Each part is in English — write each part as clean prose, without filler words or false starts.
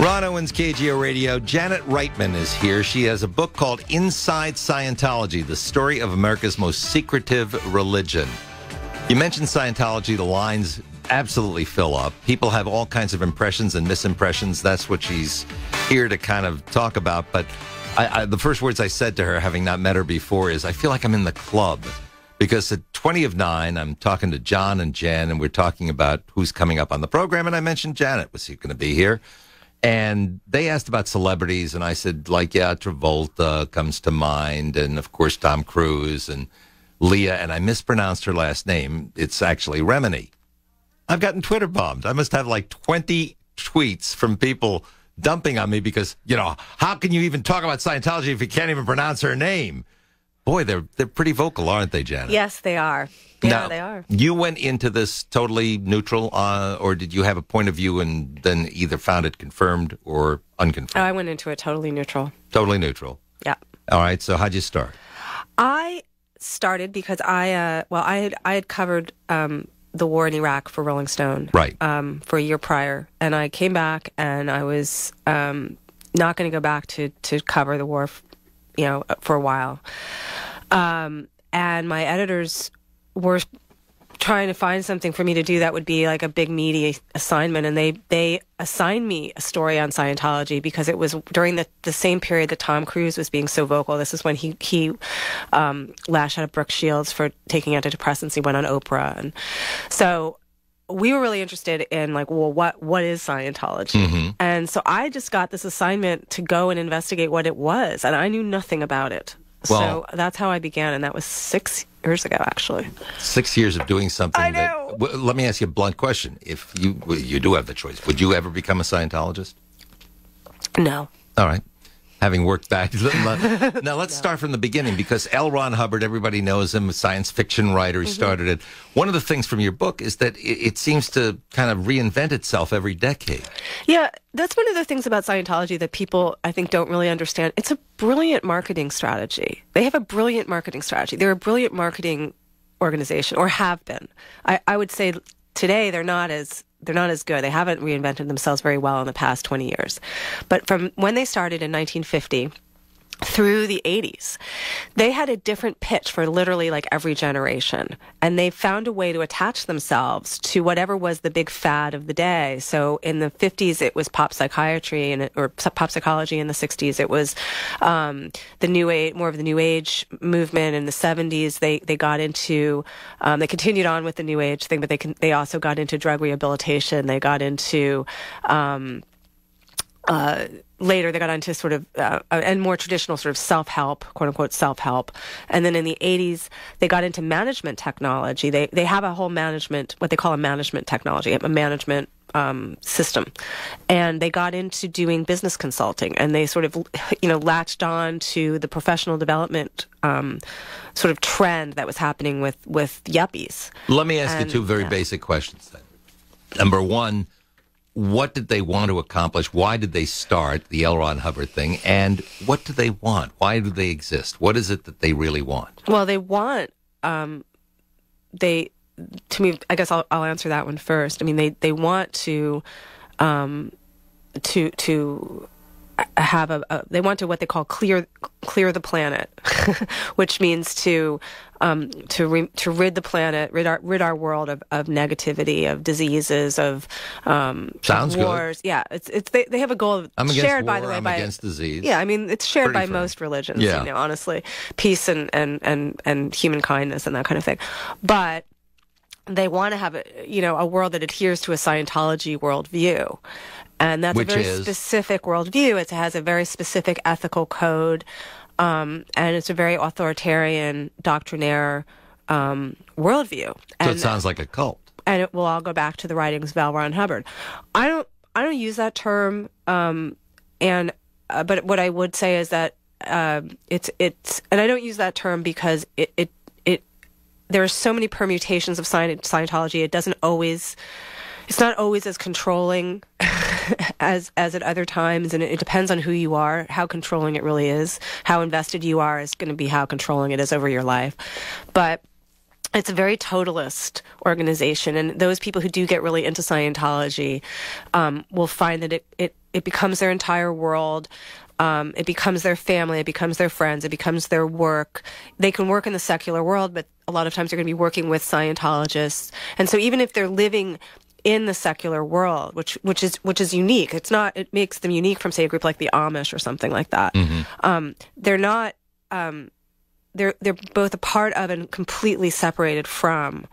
Ron Owens, KGO Radio. Janet Reitman is here. She has a book called Inside Scientology, the story of America's most secretive religion. You mentioned Scientology, the lines absolutely fill up. People have all kinds of impressions and misimpressions. That's what she's here to kind of talk about. But the first words I said to her, having not met her before, is I feel like I'm in the club. Because at 20 of 9, I'm talking to John and Jen, and we're talking about who's coming up on the program. And I mentioned Janet was going to be here. And they asked about celebrities, and I said, yeah, Travolta comes to mind, and, of course, Tom Cruise and Leah, and I mispronounced her last name. It's actually Remini. I've gotten Twitter bombed. I must have 20 tweets from people dumping on me because, how can you even talk about Scientology if you can't even pronounce her name? Boy, they're pretty vocal, aren't they, Janet? Yes, they are. Yeah, now, they are. You went into this totally neutral, or did you have a point of view and then either found it confirmed or unconfirmed? I went into it totally neutral. Totally neutral. Yeah. All right. So how'd you start? I started because I had covered the war in Iraq for Rolling Stone, right? For a year prior, and I came back and I was not going to go back to cover the war, for a while, and my editors were trying to find something for me to do that would be like a big meaty assignment, and they assigned me a story on Scientology because it was during the same period that Tom Cruise was being so vocal. This is when he lashed out at Brooke Shields for taking antidepressants. He went on Oprah, and so we were really interested in what is Scientology? Mm-hmm. And so I just got this assignment to go and investigate what it was, and I knew nothing about it. Well, so that's how I began, and that was 6 years ago, actually. 6 years of doing something. I know. Let me ask you a blunt question. If you do have the choice, would you ever become a Scientologist? No. All right. Having worked back. Now, let's start from the beginning, because L.Ron Hubbard, everybody knows him, a science fiction writer. He started it. One of the things from your book is that it seems to kind of reinvent itself every decade. Yeah, that's one of the things about Scientology that people, I think, don't really understand. It's a brilliant marketing strategy. They have a brilliant marketing strategy. They're a brilliant marketing organization, or have been. I would say today they're not as good. They haven't reinvented themselves very well in the past 20 years. But from when they started in 1950 through the 80s, they had a different pitch for literally every generation. And they found a way to attach themselves to whatever was the big fad of the day. So in the 50s, it was pop psychiatry or pop psychology. In the 60s, it was the new age, more of the new age movement. In the 70s, they got into, they continued on with the new age thing, but they also got into drug rehabilitation. They got into, later, they got into sort of, and more traditional sort of self-help, quote-unquote self-help. And then in the 80s, they got into management technology. They have a whole management, what they call a management technology, a management system. And they got into doing business consulting. And they sort of, latched on to the professional development sort of trend that was happening with yuppies. Let me ask you two very basic questions then. Number one, what did they want to accomplish? Why did they start the L.Ron Hubbard thing? And what do they want? Why do they exist? What is it that they really want? Well, they want, to me, I guess I'll answer that one first. I mean, they want to have they want to what they call clear the planet, which means to rid the planet, rid our world of negativity, of diseases, of sounds wars. Good. Yeah, they have a goal shared war, by the way. I'm against disease. Yeah, I mean it's shared Pretty by most religions. Yeah. Honestly, peace and human kindness and that kind of thing, but they want to have a world that adheres to a Scientology worldview. And that's a very specific worldview. It has a very specific ethical code, and it's a very authoritarian, doctrinaire worldview. So it sounds like a cult. And it will all go back to the writings of L.Ron Hubbard. I don't use that term, but what I would say is that it's and I don't use that term because it there are so many permutations of Scientology. It's not always as controlling as at other times, and it depends on who you are, how controlling it really is. How invested you are is going to be how controlling it is over your life. But it's a very totalist organization, and those people who do get really into Scientology will find that it becomes their entire world. It becomes their family, it becomes their friends, it becomes their work. They can work in the secular world, but a lot of times they're going to be working with Scientologists. And so even if they're living in the secular world, which is unique, it makes them unique from, say, a group like the Amish or something like that. They're not, they're both a part of and completely separated from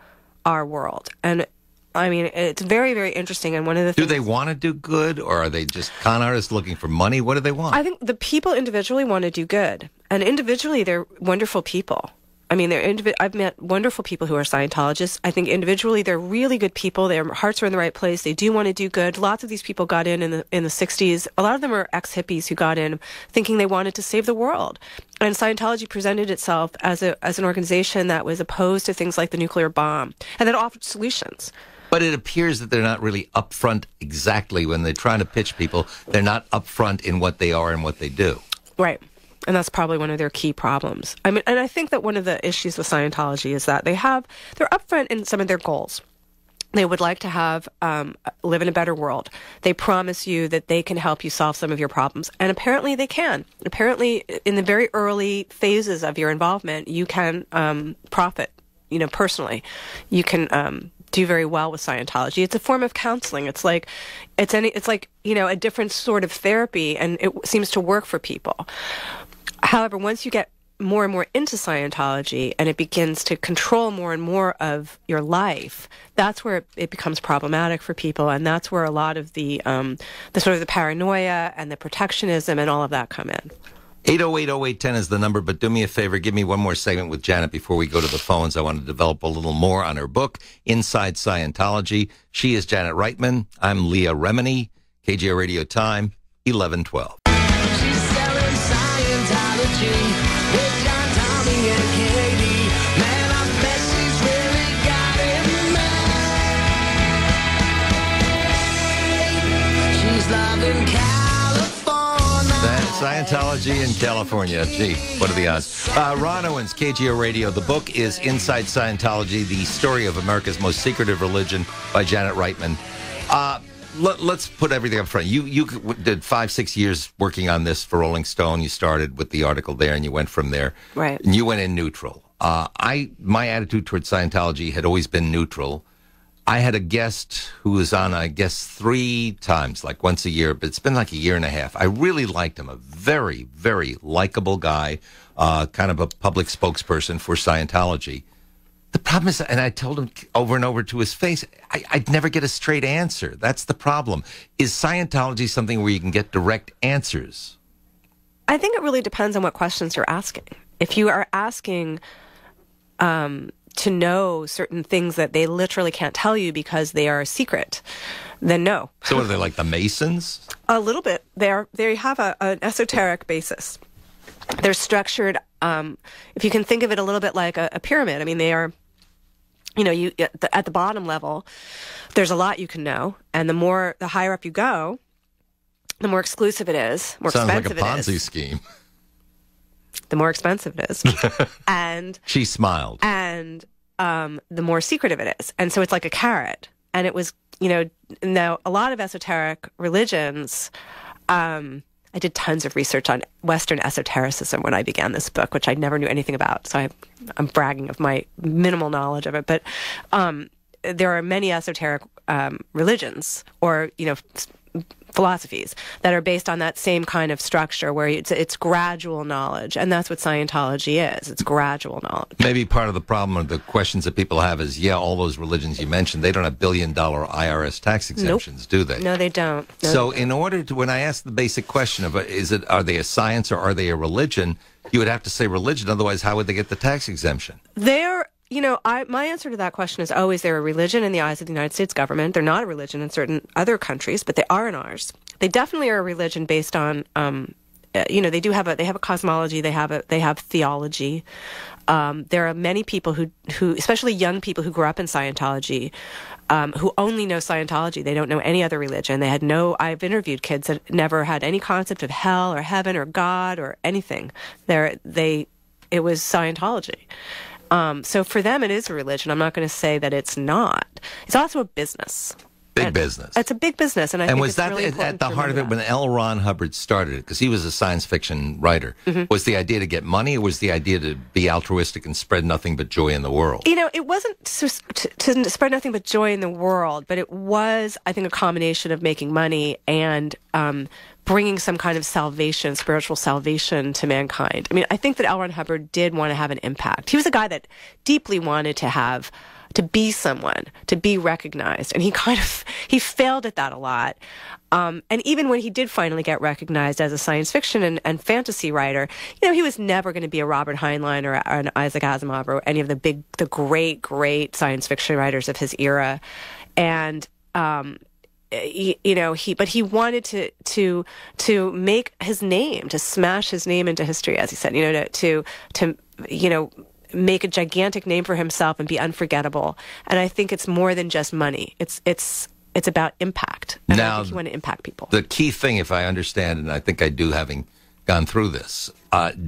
our world. And I mean, it's very, very interesting. And one of the things... Do they want to do good, or are they just con artists looking for money? What do they want? I think the people individually want to do good. And individually, they're wonderful people. I mean, I've met wonderful people who are Scientologists. I think individually, they're really good people. Their hearts are in the right place. They do want to do good. Lots of these people got in the 60s. A lot of them are ex-hippies who got in thinking they wanted to save the world. And Scientology presented itself as an organization that was opposed to things like the nuclear bomb and that offered solutions. But it appears that they're not really upfront exactly when they're trying to pitch people. They're not upfront in what they are and what they do. Right. And that's probably one of their key problems. I mean, and I think that one of the issues with Scientology is that they're upfront in some of their goals. They would like to have live in a better world. They promise you that they can help you solve some of your problems. And apparently they can. Apparently, in the very early phases of your involvement, you can profit, personally. You can do very well with Scientology. It's a form of counseling. It's like a different sort of therapy, and it seems to work for people. However, once you get more and more into Scientology and it begins to control more and more of your life, that's where it becomes problematic for people, and that's where a lot of the sort of the paranoia and the protectionism and all of that come in. 808-0810 is the number, but do me a favor, give me one more segment with Janet before we go to the phones. I want to develop a little more on her book, Inside Scientology. She is Janet Reitman. I'm Leah Remini. KGO Radio Time, 11:12. She's selling Scientology with John, Tommy, and Katie. Man, I bet she's really got it made. She's loving California. Scientology in California. Gee, what are the odds? Ron Owens, KGO Radio. The book is Inside Scientology, the story of America's most secretive religion by Janet Reitman. Let's put everything up front. You did 5-6 years working on this for Rolling Stone. You started with the article there, and you went from there. Right. And you went in neutral. My attitude towards Scientology had always been neutral. I had a guest who was on, I guess, 3 times, like once a year, but it's been like a year and a half. I really liked him. A very, very likable guy, kind of a public spokesperson for Scientology. The problem is, and I told him over and over to his face, I'd never get a straight answer. That's the problem. Is Scientology something where you can get direct answers? I think it really depends on what questions you're asking. If you are asking to know certain things that they literally can't tell you because they are a secret, then no. So are they like the Masons? A little bit. They have an esoteric basis. They're structured, if you can think of it a little bit like a pyramid. I mean, they are, at the bottom level, there's a lot you can know. And the higher up you go, the more exclusive it is, more expensive it is. Sounds like a Ponzi scheme. The more expensive it is. And she smiled. And the more secretive it is. And so it's like a carrot. And it was, now a lot of esoteric religions, I did tons of research on Western esotericism when I began this book, which I never knew anything about. So I'm bragging of my minimal knowledge of it. But there are many esoteric religions or, philosophies that are based on that same kind of structure where it's gradual knowledge. And that's what Scientology is. It's gradual knowledge. Maybe part of the problem or the questions that people have is, all those religions you mentioned, they don't have billion-dollar IRS tax exemptions, do they? No, they don't. So in order to, when I ask the basic question of, are they a science or are they a religion, you would have to say religion. Otherwise, how would they get the tax exemption? They're my answer to that question is always they're a religion in the eyes of the United States government. They're not a religion in certain other countries, but they are in ours. They definitely are a religion based on, they have a cosmology. They have theology. There are many people who, especially young people who grew up in Scientology, who only know Scientology. They don't know any other religion. I've interviewed kids that never had any concept of hell or heaven or God or anything. It was Scientology. So for them, it is a religion. I'm not going to say that it's not. It's also a business. Big business. It's a big business, and I think was it's that really important at the to heart of it remember when L.Ron Hubbard started it? Because he was a science fiction writer. Was the idea to get money, or was the idea to be altruistic and spread nothing but joy in the world? It wasn't to spread nothing but joy in the world, but it was, I think, a combination of making money and bringing some kind of salvation, spiritual salvation to mankind. I mean, I think that L.Ron Hubbard did want to have an impact. He was a guy that deeply wanted to be someone, to be recognized. And he failed at that a lot. And even when he did finally get recognized as a science fiction and fantasy writer, he was never going to be a Robert Heinlein or an Isaac Asimov or any of the great science fiction writers of his era. And, he wanted to make his name, to smash his name into history, as he said, to make a gigantic name for himself and be unforgettable. And I think it's more than just money. It's about impact. And now, I think you want to impact people. The key thing, if I understand, and I think I do, having gone through this,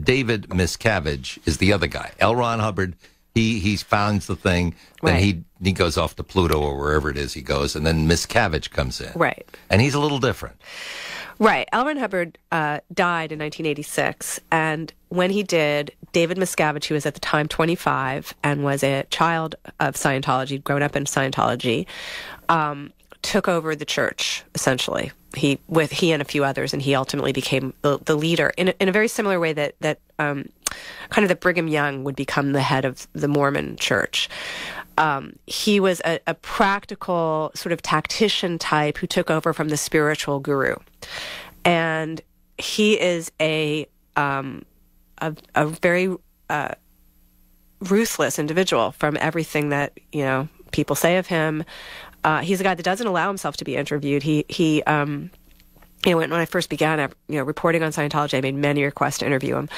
David Miscavige is the other guy. L.Ron Hubbard, he founds the thing, then Right. he goes off to Pluto or wherever it is he goes, and then Miscavige comes in. Right. And he's a little different. Right. L.Ron Hubbard died in 1986, and when he did, David Miscavige, who was at the time 25 and was a child of Scientology, grown up in Scientology, took over the church, essentially. He and a few others, and he ultimately became the leader in a very similar way that kind of that Brigham Young would become the head of the Mormon church. He was a practical sort of tactician type who took over from the spiritual guru. And he is a very ruthless individual from everything that, people say of him. He's a guy that doesn't allow himself to be interviewed. When I first began, reporting on Scientology, I made many requests to interview him.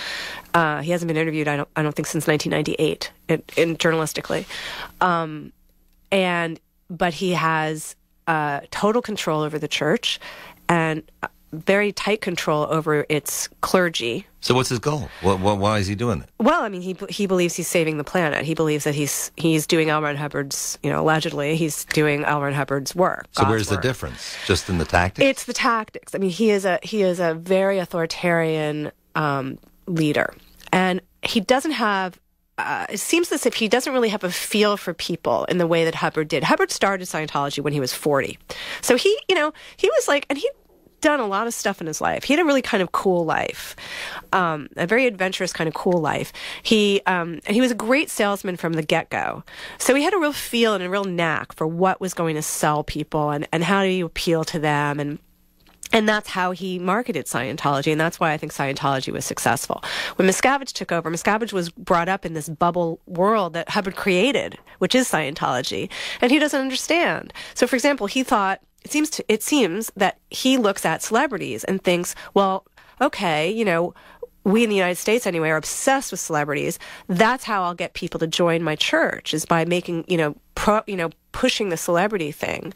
He hasn't been interviewed, I don't think, since 1998, in journalistically. But he has total control over the church and very tight control over its clergy. So what's his goal? Why is he doing it? Well, I mean, he believes he's saving the planet. He believes that he's doing L.Ron Hubbard's, allegedly, he's doing L.Ron Hubbard's work. So God's where's work. The difference? Just in the tactics? It's the tactics. I mean, he is a very authoritarian leader, and he doesn't have. It seems as if he doesn't really have a feel for people in the way that Hubbard did. Hubbard started Scientology when he was 40, so he was like, and he. Done a lot of stuff in his life. He had a really kind of cool life, a very adventurous kind of cool life. And he was a great salesman from the get-go. So he had a real feel and a real knack for what was going to sell people and how do you appeal to them, and that's how he marketed Scientology, and that's why I think Scientology was successful. When Miscavige took over, Miscavige was brought up in this bubble world that Hubbard created, which is Scientology, and he doesn't understand. So, for example, he thought, it seems that he looks at celebrities and thinks, well, okay, we in the United States anyway are obsessed with celebrities. That's how I'll get people to join my church, is by making, pushing the celebrity thing.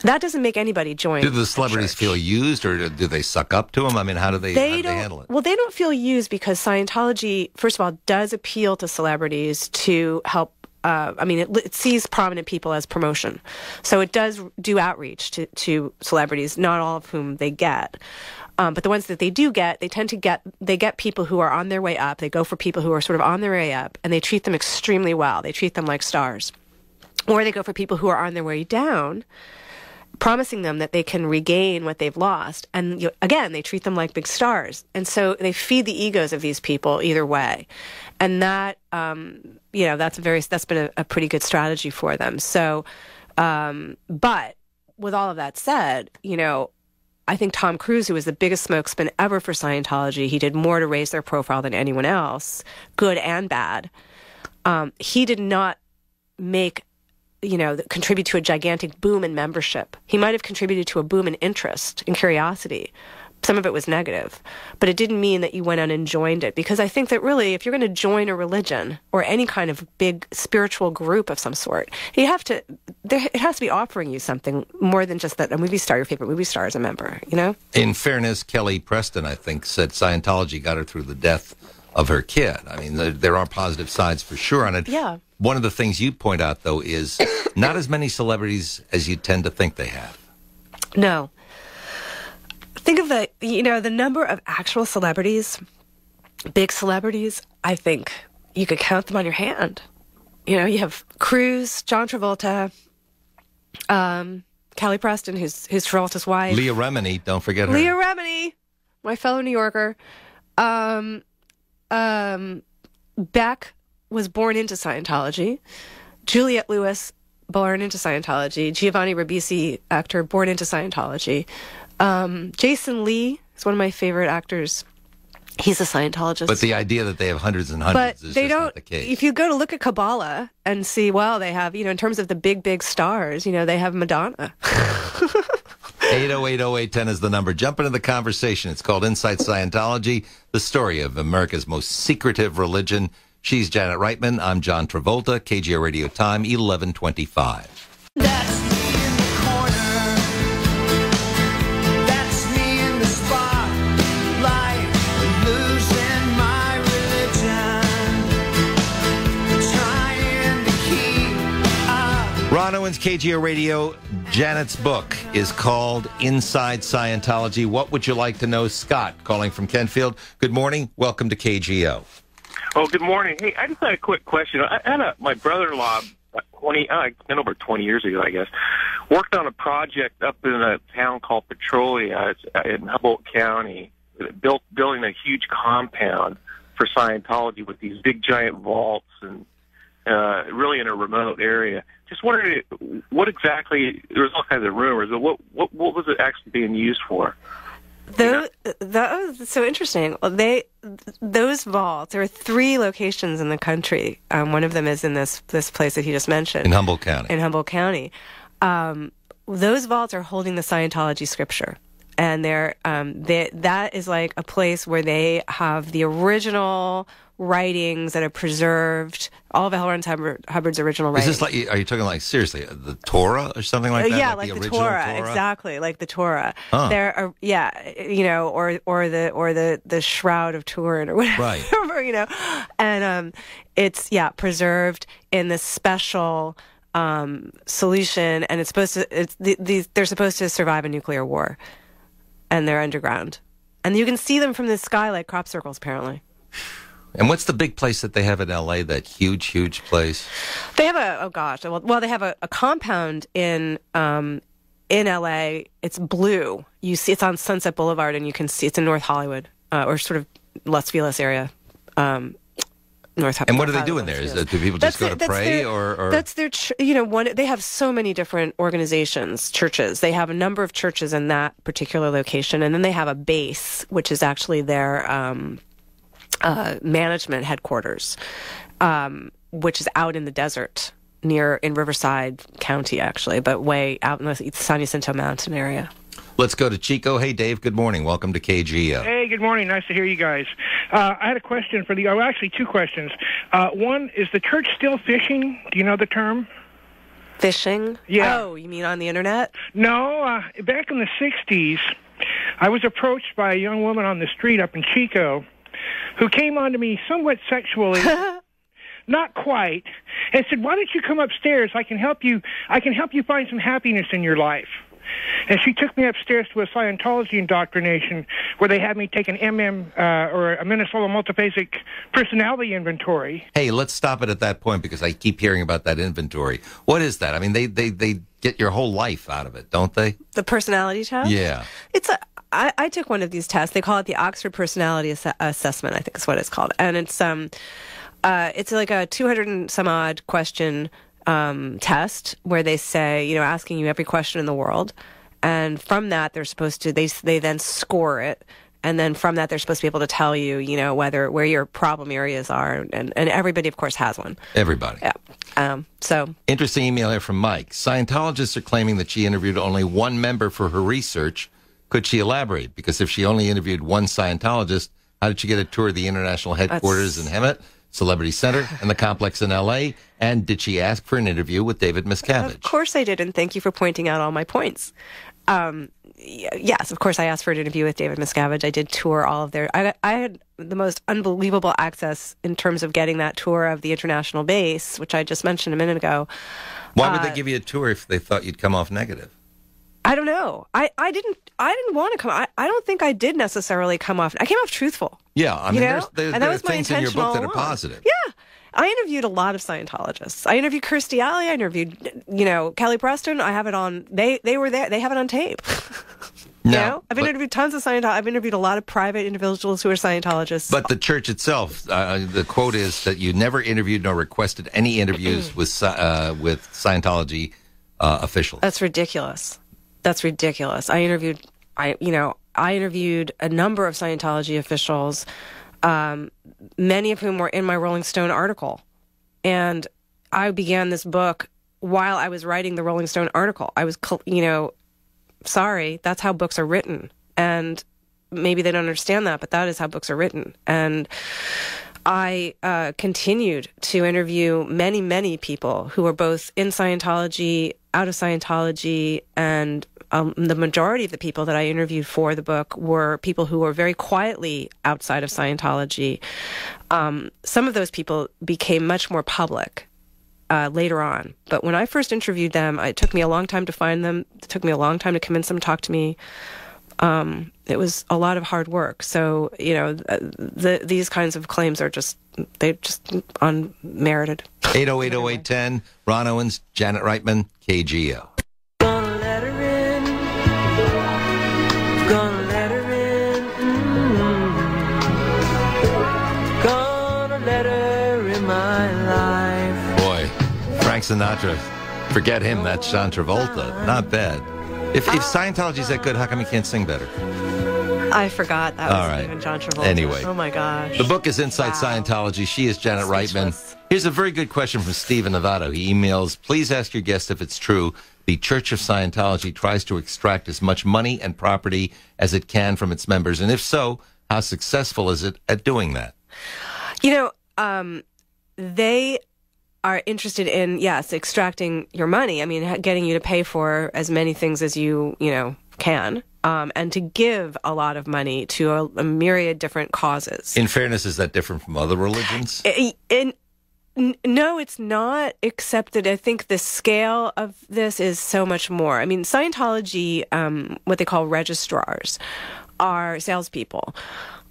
That doesn't make anybody join. Do the celebrities feel used, or do they suck up to them? I mean, how do they handle it? Well, they don't feel used because Scientology, first of all, does appeal to celebrities to help. It sees prominent people as promotion. So it does do outreach to celebrities, not all of whom they get. But the ones that they do get, they get people who are on their way up. They go for people who are sort of on their way up, and they treat them extremely well. They treat them like stars. Or they go for people who are on their way down, promising them that they can regain what they've lost. And again, they treat them like big stars. And so they feed the egos of these people either way. And that, that's been a pretty good strategy for them. So, but with all of that said, I think Tom Cruise, who was the biggest smokesman ever for Scientology, he did more to raise their profile than anyone else, good and bad. He did not contribute to a gigantic boom in membership. He might have contributed to a boom in interest and curiosity. Some of it was negative, but it didn't mean that you went out and joined it, because I think that really, if you're going to join a religion or any kind of big spiritual group of some sort, it has to be offering you something more than just that a movie star, your favorite movie star, is a member, In fairness, Kelly Preston, I think, said Scientology got her through the death of her kid. I mean, there are positive sides for sure on it. Yeah. One of the things you point out, though, is not as many celebrities as you tend to think they have. No. Think of the number of actual celebrities, big celebrities, I think you could count them on your hand. You know, you have Cruise, John Travolta, Kelly Preston, who's Travolta's wife. Leah Remini, don't forget her. Leah Remini, my fellow New Yorker. Beck was born into Scientology. Juliette Lewis, born into Scientology. Giovanni Ribisi, actor, born into Scientology. Jason Lee is one of my favorite actors. He's a Scientologist. But the idea that they have hundreds and hundreds is just not the case. If you go to look at Kabbalah and see, well, they have, in terms of the big stars, they have Madonna. 8080810 is the number. Jump into the conversation. It's called Inside Scientology, the story of America's most secretive religion. She's Janet Reitman. I'm John Travolta. KGO Radio Time, 11:25. That's me in the corner. That's me in the spotlight, losing my religion, trying to keep up. Ron Owens, KGO Radio. Janet's book is called Inside Scientology. What would you like to know? Scott, calling from Kentfield. Good morning. Welcome to KGO. Oh, good morning. Hey, I just had a quick question. I had my brother-in-law, been over 20 years ago, I guess, worked on a project up in a town called Petrolia. It's in Humboldt County, building a huge compound for Scientology with these big giant vaults and really in a remote area. Just wondering what exactly, there was all kinds of rumors, but what was it actually being used for? So interesting. Well, those vaults, there are 3 locations in the country. One of them is in this place that he just mentioned. In Humboldt County. In Humboldt County. Those vaults are holding the Scientology scripture. And that is like a place where they have the original writings that are preserved, all of L.Ron Hubbard's original writings. Is this like, are you talking like, seriously, the Torah or something like that? Yeah, like the Torah, exactly, like the Torah. Huh. There are, or the Shroud of Turin or whatever, right. And it's, preserved in this special solution, and they're supposed to survive a nuclear war, and they're underground. And you can see them from the sky like crop circles, apparently. And what's the big place that they have in L.A., that huge place? They have they have a compound in L.A. It's blue. You see, it's on Sunset Boulevard, and you can see it's in North Hollywood, or sort of Los Feliz area. And what do they do in there? Do people just go to pray, or that's their? They have so many different organizations, churches. They have a number of churches in that particular location, and then they have a base, which is actually their management headquarters, which is out in the desert in Riverside County, actually, but way out in the San Jacinto Mountain area. Let's go to Chico. Hey, Dave, good morning. Welcome to KGO. Hey, good morning. Nice to hear you guys. I had a question for actually 2 questions. One, is the church still fishing? Do you know the term? Fishing? Yeah. Oh, you mean on the internet? No, back in the 60s, I was approached by a young woman on the street up in Chico who came on to me somewhat sexually, not quite, and said, "Why don't you come upstairs? I can help you find some happiness in your life." And she took me upstairs to a Scientology indoctrination where they had me take an or a Minnesota multiphasic personality inventory. Hey, let's stop it at that point because I keep hearing about that inventory. What is that? I mean, they get your whole life out of it, don't they? The personality test? Yeah. I took one of these tests. They call it the Oxford Personality Assessment, I think is what it's called. And it's like a 200 and some odd question test where they say, asking you every question in the world. And from that, they're supposed to, they then score it. And then from that, they're supposed to be able to tell you, where your problem areas are. And everybody, of course, has one. Everybody. Yeah. So interesting email here from Mike. Scientologists are claiming that she interviewed only one member for her research. Could she elaborate? Because if she only interviewed one Scientologist, how did she get a tour of the international headquarters in Hemet, Celebrity Center, and the complex in L.A.? And did she ask for an interview with David Miscavige? Of course I did, and thank you for pointing out all my points. Yes, of course, I asked for an interview with David Miscavige. I did tour all of their... I had the most unbelievable access in terms of getting that tour of the international base, which I just mentioned a minute ago. Why would they give you a tour if they thought you'd come off negative? I don't know. I didn't want to come. I don't think I did necessarily come off. I came off truthful. Yeah, I mean, there are was my things in your intention book that all are along. positive. Yeah. I interviewed a lot of Scientologists. I interviewed Kirstie Alley. I interviewed, Kelly Preston. I have it on. They were there. They have it on tape. I've interviewed tons of Scientologists. I've interviewed a lot of private individuals who are Scientologists. But the church itself, the quote is that you never interviewed nor requested any interviews with Scientology officials. That's ridiculous. That's ridiculous. I interviewed a number of Scientology officials, many of whom were in my Rolling Stone article. And I began this book while I was writing the Rolling Stone article. I was, sorry, that's how books are written. And maybe they don't understand that, but that is how books are written. And I continued to interview many, many people who were both in Scientology, out of Scientology, and the majority of the people that I interviewed for the book were people who were very quietly outside of Scientology. Some of those people became much more public later on. But when I first interviewed them, it took me a long time to find them. It took me a long time to convince them to talk to me. It was a lot of hard work. So, these kinds of claims are they're just unmerited. 8080810, Ron Owens, Janet Reitman, KGO. Gonna let her in. Gonna let her in. Gonna let her in my life. Boy, Frank Sinatra, forget him, that's John Travolta. Not bad. If Scientology's that good, how come he can't sing better? I forgot that All was right. even John Travolta. Anyway. Oh my gosh. The book is Inside Wow. Scientology. She is Janet Reitman. Speechless. Here's a very good question from Steve in Nevada. He emails, please ask your guest if it's true the Church of Scientology tries to extract as much money and property as it can from its members. And if so, how successful is it at doing that? They are interested in, yes, extracting your money. I mean, getting you to pay for as many things as you can. And to give a lot of money to a myriad different causes. In fairness, is that different from other religions? No, it's not, except that I think the scale of this is so much more. I mean, Scientology, what they call registrars, are salespeople,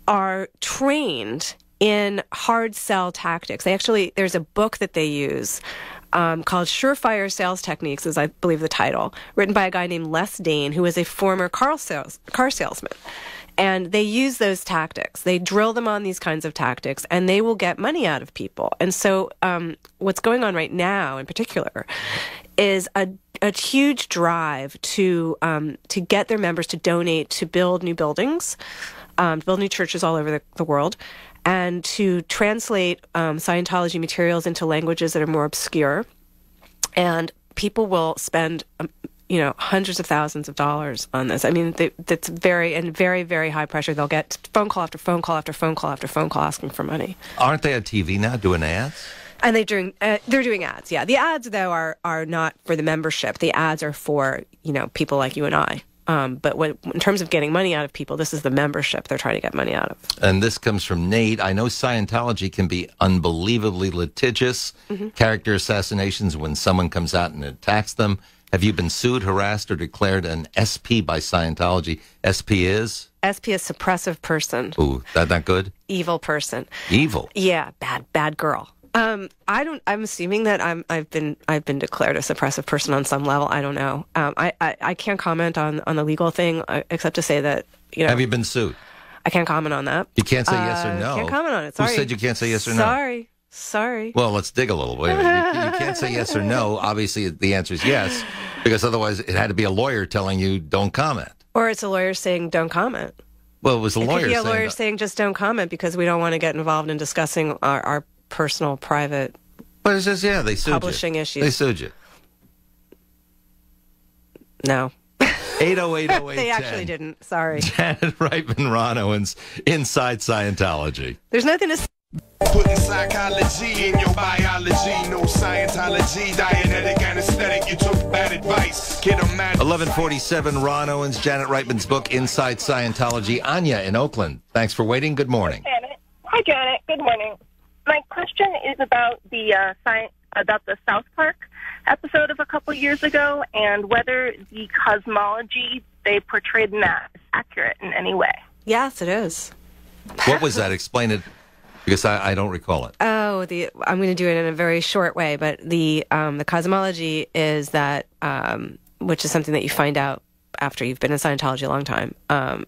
are trained in hard sell tactics. There's a book that they use called Surefire Sales Techniques, is I believe the title, written by a guy named Les Dane, who is a former car salesman. And they use those tactics. They drill them on these kinds of tactics, and they will get money out of people. And so what's going on right now, in particular, is a huge drive to get their members to donate to build new buildings, to build new churches all over the world, and to translate Scientology materials into languages that are more obscure. And people will spend hundreds of thousands of dollars on this. I mean, that's very, very high pressure. They'll get phone call after phone call after phone call after phone call asking for money. Aren't they on TV now doing ads? And they're doing ads. Yeah, the ads though are not for the membership. The ads are for people like you and I. But in terms of getting money out of people, this is the membership they're trying to get money out of. And this comes from Nate. I know Scientology can be unbelievably litigious. Character assassinations when someone comes out and attacks them. Have you been sued, harassed, or declared an SP by Scientology? SP is? SP is suppressive person. Ooh, that not good? Evil person. Evil? Yeah, bad girl. I'm assuming that I've been declared a suppressive person on some level. I don't know. I can't comment on the legal thing except to say that Have you been sued? I can't comment on that. You can't say yes or no. Can't comment on it. Sorry. Who said you can't say yes or no? Sorry. Well, let's dig a little. Wait a minute. You can't say yes or no. Obviously, the answer is yes, because otherwise it had to be a lawyer telling you don't comment. Or it's a lawyer saying don't comment. Well, it was a lawyer It could be a saying lawyer saying just don't comment because we don't want to get involved in discussing our personal, private But it says, yeah, they sued publishing you. issues. They sued you. No. 8080810. They actually didn't. Sorry. Janet Reitman, Ron Owens, Inside Scientology. There's nothing to putting psychology in your biology. No Scientology, Dianetic anesthetic. You took bad advice. Kid, I'm mad. 1147, Ron Owens, Janet Reitman's book, Inside Scientology. Anya in Oakland. Thanks for waiting. Good morning. Hi, Janet. Good morning. My question is about the South Park episode of a couple years ago and whether the cosmology they portrayed in that is accurate in any way. Yes, it is. What was that? Explain it, because I don't recall it. Oh, I'm going to do it in a very short way, but the cosmology is that, which is something that you find out after you've been in Scientology a long time,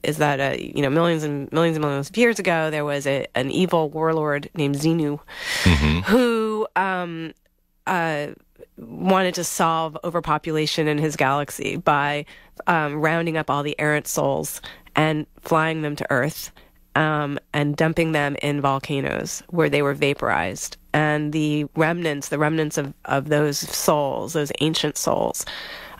is that millions and millions and millions of years ago there was an evil warlord named Xenu, who wanted to solve overpopulation in his galaxy by rounding up all the errant souls and flying them to Earth, and dumping them in volcanoes where they were vaporized. And the remnants of those souls, those ancient souls,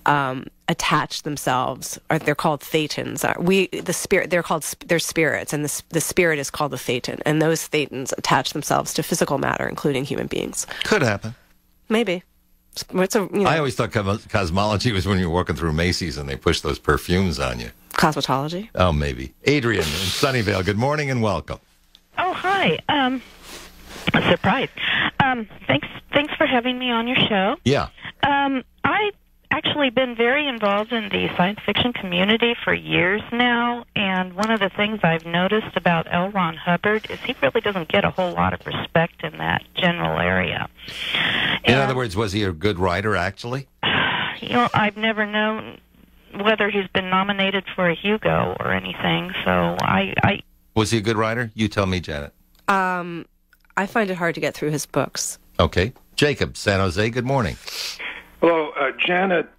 attach themselves, or they're called thetans. They're spirits, and the spirit is called the thetan. And those thetans attach themselves to physical matter, including human beings. Could happen. Maybe. I always thought cosmology was when you're walking through Macy's and they push those perfumes on you. Cosmetology? Oh, maybe. Adrian in Sunnyvale, good morning and welcome. Oh, hi. A surprise. Thanks for having me on your show. Yeah. I've actually been very involved in the science fiction community for years now, and one of the things I've noticed about L.Ron Hubbard is he really doesn't get a whole lot of respect in that general area. In other words, was he a good writer, actually? I've never known whether he's been nominated for a Hugo or anything, so I... Was he a good writer? You tell me, Janet. I find it hard to get through his books. Okay. Jacob, San Jose, good morning. Hello, Janet.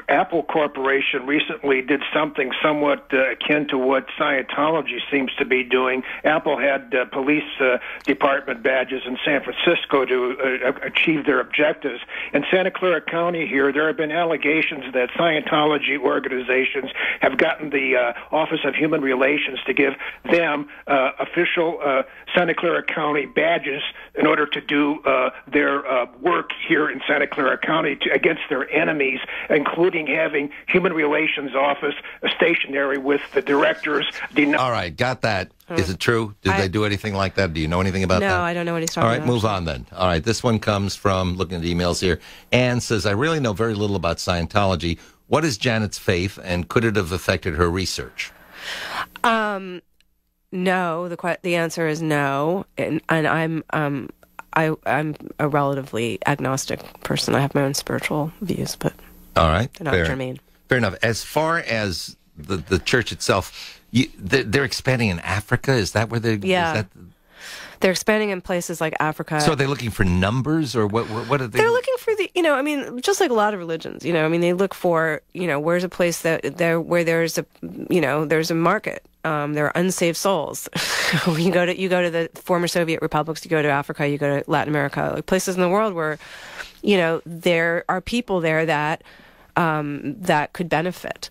Apple Corporation recently did something somewhat akin to what Scientology seems to be doing. Apple had police department badges in San Francisco to achieve their objectives. In Santa Clara County here, there have been allegations that Scientology organizations have gotten the Office of Human Relations to give them official Santa Clara County badges in order to do their work here in Santa Clara County against their enemies, including having Human Relations Office stationary with the directors. All right, got that. Is it true? Did they do anything like that? Do you know anything about that? No, I don't know what he's talking about. All right, move on then. All right, this one comes from, looking at the emails here, Anne says, I really know very little about Scientology. What is Janet's faith, and could it have affected her research? No, the answer is no, and I'm a relatively agnostic person. I have my own spiritual views, but all right, they're not germane. Fair enough. As far as the church itself, they're expanding in Africa. Is that where they're? Yeah. They're expanding in places like Africa. So are they looking for numbers, or what are they? They're looking for just like a lot of religions, they look for, where's a place where there's a market. There are unsaved souls. you go to the former Soviet republics, you go to Africa, you go to Latin America, like places in the world where, there are people there that could benefit.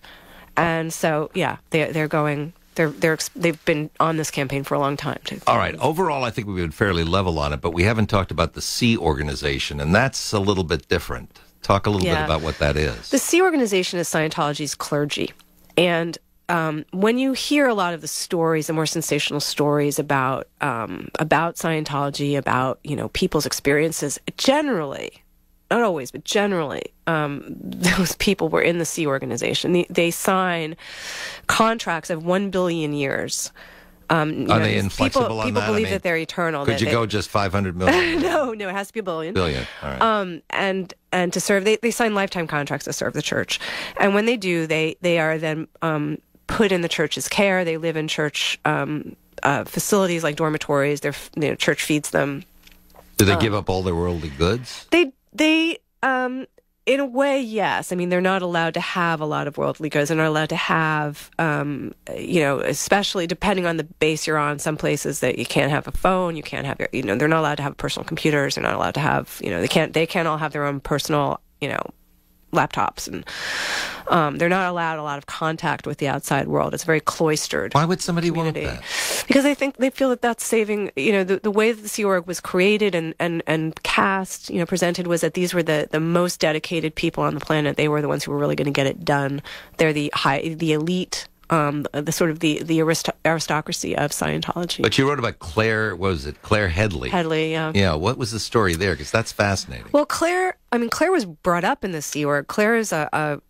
And so, yeah, they're going. They've been on this campaign for a long time, too. All right. Overall, I think we've been fairly level on it, but we haven't talked about the Sea Organization, and that's a little bit different. Talk a little bit about what that is. The Sea Organization is Scientology's clergy. And when you hear a lot of the stories, the more sensational stories about Scientology, about, people's experiences, generally, not always, but generally, those people were in the Sea Organization. They sign contracts of 1 billion years. Are they inflexible on that? People believe that they're eternal. Could you go just 500 million? No, it has to be a billion. Billion, all right. And to serve, they sign lifetime contracts to serve the church. And when they do, they are then put in the church's care. They live in church facilities like dormitories. Church feeds them. Do they give up all their worldly goods? They in a way, yes. I mean, they're not allowed to have a lot of worldly goods. They're not allowed to have, especially depending on the base you're on. Some places that you can't have a phone, you can't have they're not allowed to have personal computers. They're not allowed to have, they can't all have their own personal, laptops and They're not allowed a lot of contact with the outside world. It's very cloistered. Why would somebody community. want that? Because they feel that that's saving, the way that the Sea Org was created and cast, presented was that these were the most dedicated people on the planet. They were the ones who were really going to get it done. They're the elite, the sort of the aristocracy of Scientology. But you wrote about Claire, what was it? Claire Headley. Headley, yeah. Yeah, what was the story there? Because that's fascinating. Well, Claire was brought up in the Sea Org. Claire is a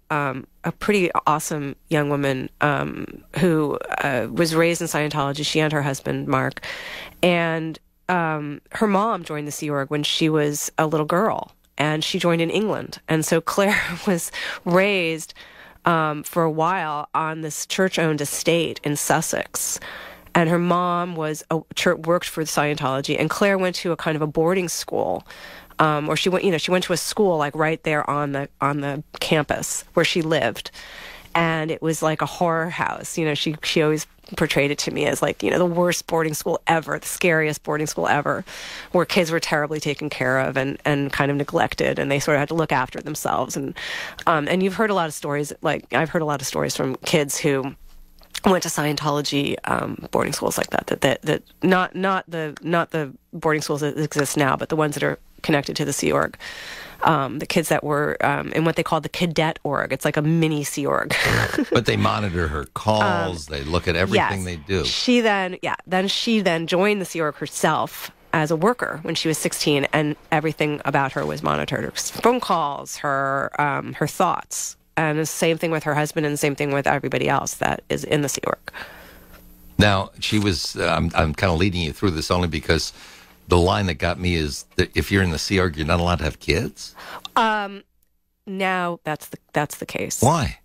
pretty awesome young woman who was raised in Scientology, she and her husband, Mark. And her mom joined the Sea Org when she was a little girl, and she joined in England. And so Claire was raised for a while on this church-owned estate in Sussex. And her mom worked for Scientology, and Claire went to a kind of a boarding school. Or she went to a school like right there on the campus where she lived, and it was like a horror house. She always portrayed it to me as like the worst boarding school ever, the scariest boarding school ever, where kids were terribly taken care of and kind of neglected, and they sort of had to look after themselves. And you've heard a lot of stories. Like I've heard a lot of stories from kids who went to Scientology boarding schools like that not the boarding schools that exist now, but the ones that are connected to the Sea Org. The kids that were in what they call the cadet org. It's like a mini Sea Org. But they monitor her calls. They look at everything they do. She then joined the Sea Org herself as a worker when she was 16, and everything about her was monitored. Her phone calls, her thoughts. And the same thing with her husband, and the same thing with everybody else that is in the Sea Org. Now, she was, I'm kind of leading you through this only because the line that got me is that if you're in the Sea Org, you're not allowed to have kids? Now that's the case. Why?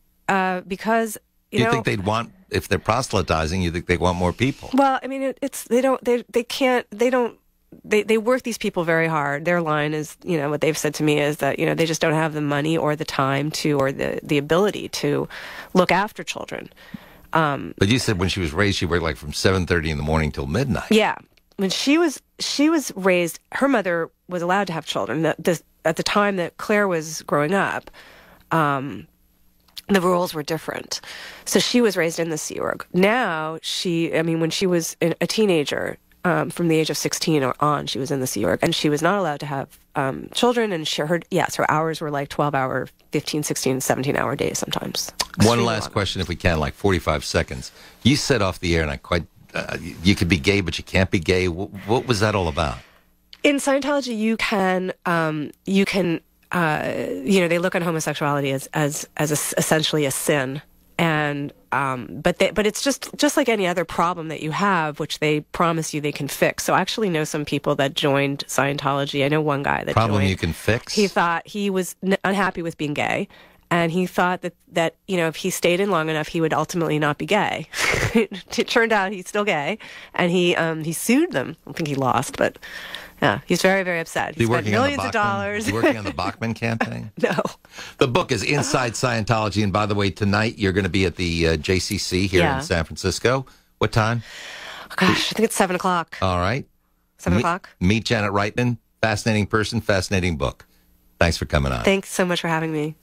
Because, you think they'd want, if they're proselytizing, you think they want more people? Well, I mean, they work these people very hard. Their line is, what they've said to me is that, they just don't have the money or the time to, or the ability to look after children. But you said when she was raised, she worked like from 7:30 in the morning till midnight. Yeah. When she was raised, her mother was allowed to have children. At the time that Claire was growing up, the rules were different. So she was raised in the Sea Org. Now, when she was a teenager, from the age of 16 or on, she was in the Sea Org, and she was not allowed to have children, and her hours were like 12-hour, 15, 16, 17-hour days sometimes. One last question, if we can, like 45 seconds. You said off the air, and you could be gay, but you can't be gay. What was that all about? In Scientology, you can, they look on homosexuality as essentially a sin, and but it's just like any other problem that you have, which they promise you they can fix. So I actually know some people that joined Scientology. I know one guy that problem joined. You can fix. He thought he was unhappy with being gay. And he thought that if he stayed in long enough, he would ultimately not be gay. It turned out he's still gay, and he sued them. I don't think he lost, but yeah, he's very, very upset. He spent millions of dollars. You working on the Bachman campaign? No. The book is Inside Scientology, and by the way, tonight you're going to be at the JCC here in San Francisco. What time? Oh, gosh, I think it's 7 o'clock. All right. 7 o'clock. Meet Janet Reitman. Fascinating person, fascinating book. Thanks for coming on. Thanks so much for having me.